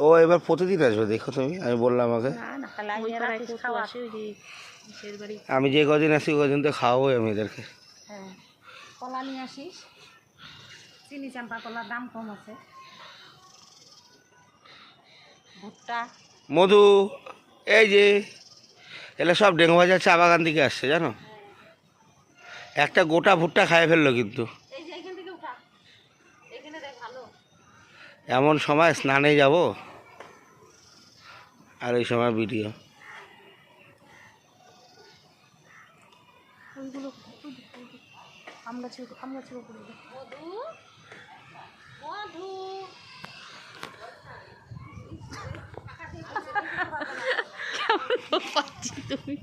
ও এবার প্রতিদিন আসবে, দেখো তুমি, আমি বললাম আমাকে। আমি যে কদিন আসি কদিন তো খাওয়াবোই আমি এদেরকে। হ্যাঁ, কলা নিয়ে আসিস, চিনি চাম্পা কলার দাম কম আছে। ভুট্টা, মধু, এই যে এগুলো সব ডেঙ্গু বাজার চা বাগান থেকে আসছে জানো। একটা গোটা ভুট্টা খাইয়ে ফেললো কিন্তু। এই যে এখান থেকে উঠা, এখানে দেখ ভালো। এমন সময় স্নানে যাব আর এই সময় ভিডিও। ওইগুলো আম গাছের উপরে মধু, মধু কেমন পাচ্ছি তুমি।